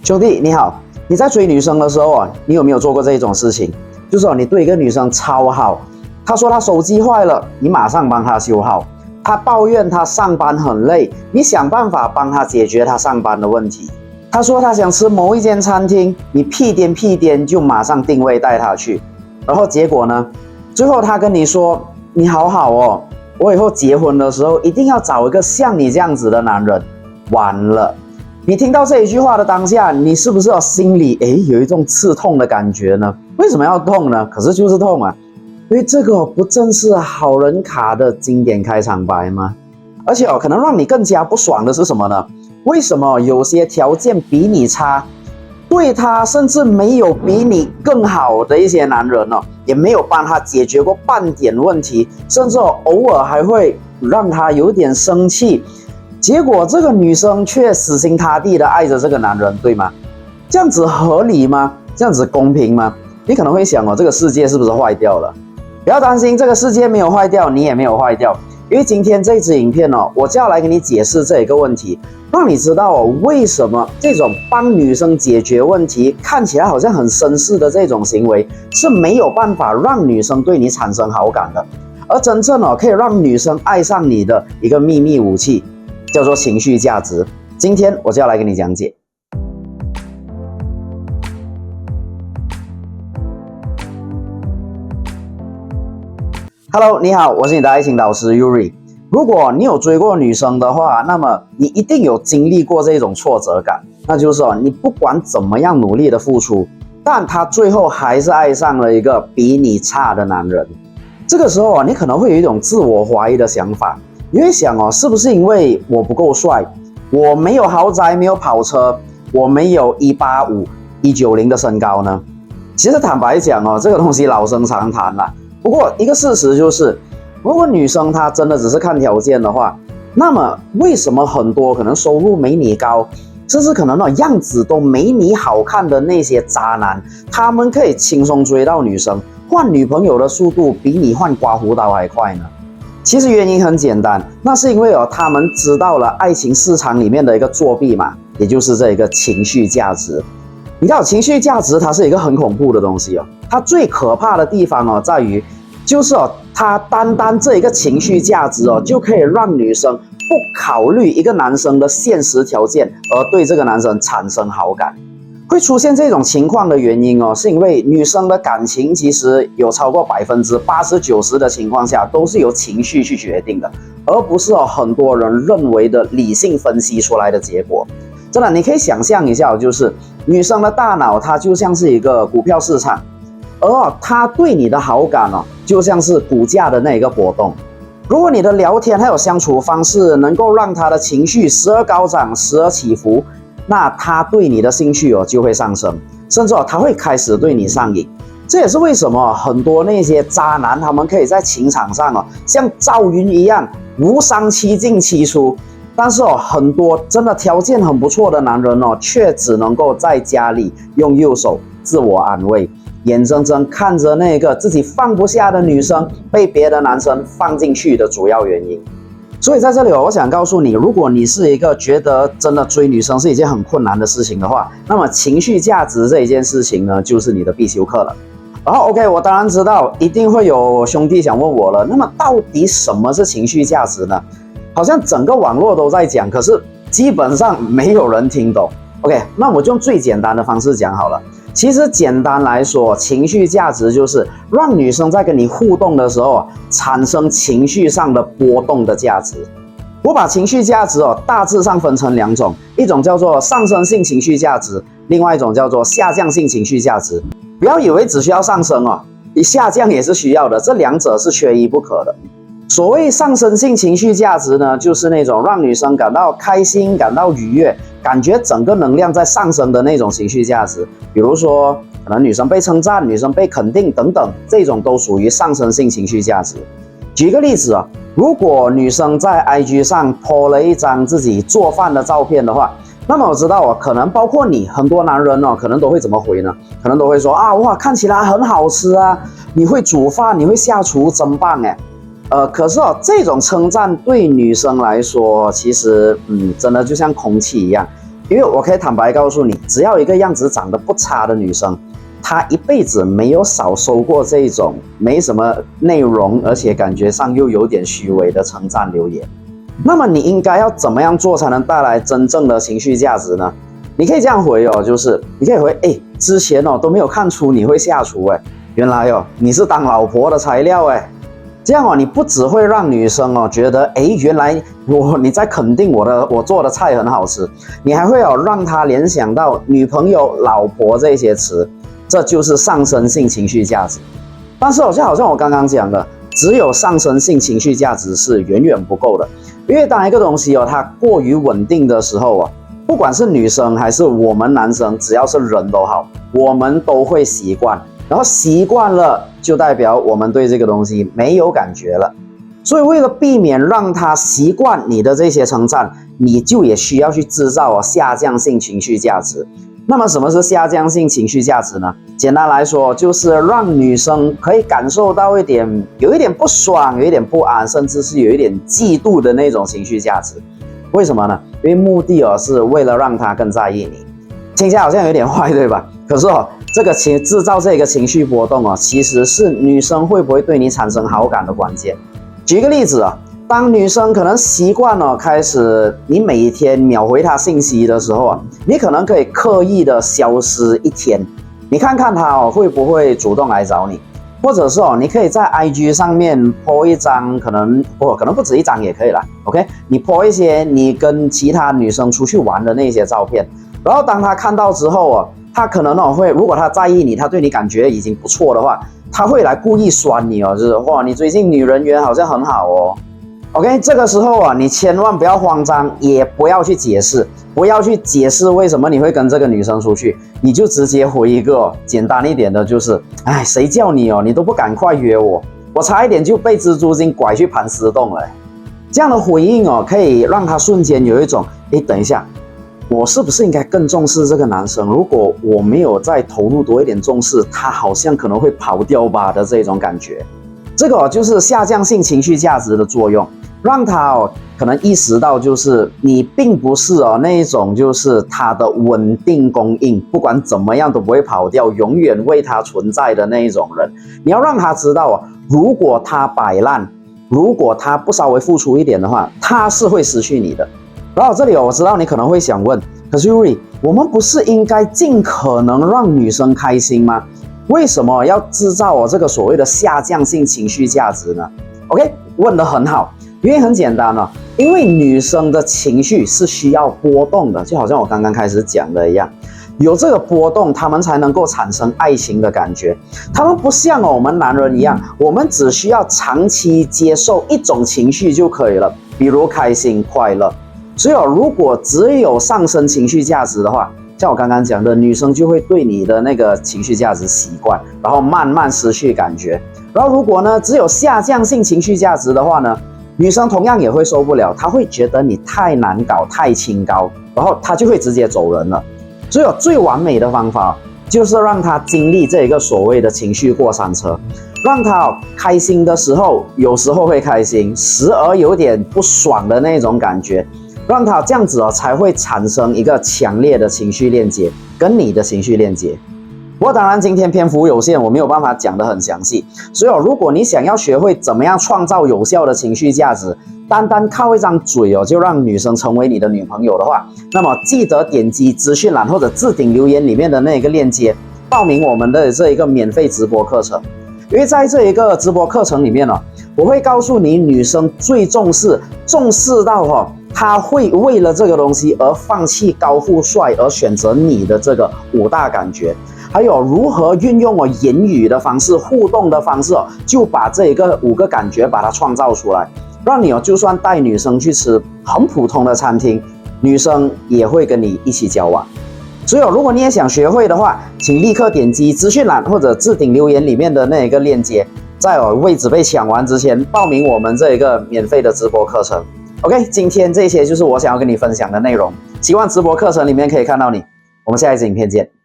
兄弟你好，你在追女生的时候你有没有做过这种事情？就是你对一个女生超好，她说她手机坏了，你马上帮她修好；她抱怨她上班很累，你想办法帮她解决她上班的问题；她说她想吃某一间餐厅，你屁颠就马上定位带她去。然后结果呢？最后她跟你说：“你好好哦，我以后结婚的时候一定要找一个像你这样子的男人。”完了。你听到这一句话的当下，你是不是心里有一种刺痛的感觉呢？为什么要痛呢？可是就是痛啊，因为这个不正是好人卡的经典开场白吗？而且可能让你更加不爽的是什么呢？为什么有些条件比你差，对他甚至没有比你更好的一些男人也没有帮他解决过半点问题，甚至偶尔还会让他有点生气，结果这个女生却死心塌地的爱着这个男人，对吗？这样子合理吗？这样子公平吗？你可能会想这个世界是不是坏掉了？不要担心，这个世界没有坏掉，你也没有坏掉。因为今天这支影片我就要来给你解释这一个问题，让你知道为什么这种帮女生解决问题看起来好像很绅士的这种行为是没有办法让女生对你产生好感的，而真正可以让女生爱上你的一个秘密武器叫做情绪价值。今天我就要来给你讲解。Hello， 你好，我是你的爱情导师 Yuri。如果你有追过女生的话，那么你一定有经历过这种挫折感，那就是你不管怎么样努力的付出，但她最后还是爱上了一个比你差的男人。这个时候你可能会有一种自我怀疑的想法，你会想是不是因为我不够帅，我没有豪宅，没有跑车，我没有185、190的身高呢？其实坦白讲这个东西老生常谈啦。不过一个事实就是，如果女生她真的只是看条件的话，那么为什么很多可能收入没你高，甚至可能样子都没你好看的那些渣男，他们可以轻松追到女生，换女朋友的速度比你换刮胡刀还快呢？其实原因很简单，那是因为他们知道了爱情市场里面的一个作弊嘛，也就是这一个情绪价值。你知道情绪价值它是一个很恐怖的东西它最可怕的地方在于，就是它单单这一个情绪价值就可以让女生不考虑一个男生的现实条件而对这个男生产生好感。会出现这种情况的原因是因为女生的感情其实有超过80%-90%的情况下都是由情绪去决定的，而不是很多人认为的理性分析出来的结果。真的，你可以想象一下，就是女生的大脑它就像是一个股票市场，而她对你的好感就像是股价的那一个波动。如果你的聊天还有相处方式能够让她的情绪时而高涨时而起伏，那她对你的兴趣就会上升，甚至她会开始对你上瘾。这也是为什么很多那些渣男他们可以在情场上像赵云一样无伤七进七出，但是很多真的条件很不错的男人却只能够在家里用右手自我安慰，眼睁睁看着那个自己放不下的女生被别的男生放进去的主要原因。所以在这里我想告诉你，如果你是一个觉得真的追女生是一件很困难的事情的话，那么情绪价值这一件事情呢，就是你的必修课了。然后 OK， 我当然知道一定会有兄弟想问我了，那么到底什么是情绪价值呢？好像整个网络都在讲，可是基本上没有人听懂。OK， 那我就用最简单的方式讲好了。其实简单来说，情绪价值就是让女生在跟你互动的时候产生情绪上的波动的价值。我把情绪价值大致上分成2种，一种叫做上升性情绪价值，另外一种叫做下降性情绪价值。不要以为只需要上升你下降也是需要的，这两者是缺一不可的。所谓上升性情绪价值呢，就是那种让女生感到开心、感到愉悦、感觉整个能量在上升的那种情绪价值。比如说，可能女生被称赞、女生被肯定等等，这种都属于上升性情绪价值。举个例子如果女生在 IG 上 po 了一张自己做饭的照片的话，那么我知道可能包括你，很多男人可能都会怎么回呢？可能都会说哇，看起来很好吃啊，你会煮饭，你会下厨，真棒哎。可是这种称赞对女生来说，其实真的就像空气一样，因为我可以坦白告诉你，只要一个样子长得不差的女生，她一辈子没有少收过这种没什么内容，而且感觉上又有点虚伪的称赞留言。那么你应该要怎么样做才能带来真正的情绪价值呢？你可以这样回哦，就是你可以回，之前都没有看出你会下厨原来你是当老婆的材料这样你不只会让女生觉得原来你在肯定我做的菜很好吃，你还会让她联想到女朋友、老婆这些词，这就是上升性情绪价值。但是就好像我刚刚讲的，只有上升性情绪价值是远远不够的，因为当一个东西它过于稳定的时候不管是女生还是我们男生，只要是人都好，我们都会习惯，然后习惯了就代表我们对这个东西没有感觉了。所以为了避免让他习惯你的这些称赞，你就也需要去制造下降性情绪价值。那么什么是下降性情绪价值呢？简单来说，就是让女生可以感受到有一点不爽，有一点不安，甚至是有一点嫉妒的那种情绪价值。为什么呢？因为目的是为了让她更在意你。听起来好像有点坏，对吧？可是这个制造这个情绪波动其实是女生会不会对你产生好感的关键。举个例子当女生可能习惯开始你每一天秒回她信息的时候你可能可以刻意的消失一天，你看看她会不会主动来找你，或者是你可以在 IG 上面 po 一张，可能不止一张也可以啦 ，OK？ 你 po 一些你跟其他女生出去玩的那些照片，然后当她看到之后她可能会，如果她在意你，她对你感觉已经不错的话，她会来故意酸你就是你最近女人缘好像很好OK， 这个时候你千万不要慌张，也不要去解释，为什么你会跟这个女生出去，你就直接回一个简单一点的，就是谁叫你你都不赶快约我，我差一点就被蜘蛛精拐去盘丝洞了。这样的回应可以让他瞬间有一种等一下，我是不是应该更重视这个男生？如果我没有再投入多一点重视，他好像可能会跑掉吧的这种感觉。这个就是下降性情绪价值的作用，让他可能意识到，就是你并不是那一种就是他的稳定供应，不管怎么样都不会跑掉，永远为他存在的那一种人。你要让他知道如果他摆烂，如果他不稍微付出一点的话，他是会失去你的。然后这里我知道你可能会想问，可是 Yuri， 我们不是应该尽可能让女生开心吗？为什么要制造这个所谓的下降性情绪价值呢？ OK， 问得很好，原因很简单因为女生的情绪是需要波动的，就好像我刚刚开始讲的一样，有这个波动，她们才能够产生爱情的感觉。她们不像我们男人一样，我们只需要长期接受一种情绪就可以了，比如开心、快乐。所以如果只有上升情绪价值的话，像我刚刚讲的，女生就会对你的那个情绪价值习惯，然后慢慢失去感觉。然后如果呢只有下降性情绪价值的话呢，女生同样也会受不了，她会觉得你太难搞、太清高，然后她就会直接走人了。所以最完美的方法就是让她经历这个所谓的情绪过山车，让她开心的时候有时候会开心，时而有点不爽的那种感觉，让他这样子才会产生一个强烈的情绪链接，跟你的情绪链接。不过当然今天篇幅有限，我没有办法讲得很详细，所以如果你想要学会怎么样创造有效的情绪价值，单单靠一张嘴就让女生成为你的女朋友的话，那么记得点击资讯栏或者置顶留言里面的那个链接，报名我们的这一个免费直播课程。因为在这一个直播课程里面我会告诉你女生最重视到他会为了这个东西而放弃高富帅而选择你的这个5大感觉，还有如何运用言语的方式、互动的方式就把这一个5个感觉把它创造出来，让你就算带女生去吃很普通的餐厅，女生也会跟你一起交往。所以如果你也想学会的话，请立刻点击资讯栏或者置顶留言里面的那一个链接，在位置被抢完之前报名我们这一个免费的直播课程。OK， 今天这些就是我想要跟你分享的内容，希望直播课程里面可以看到你。我们下一支影片见。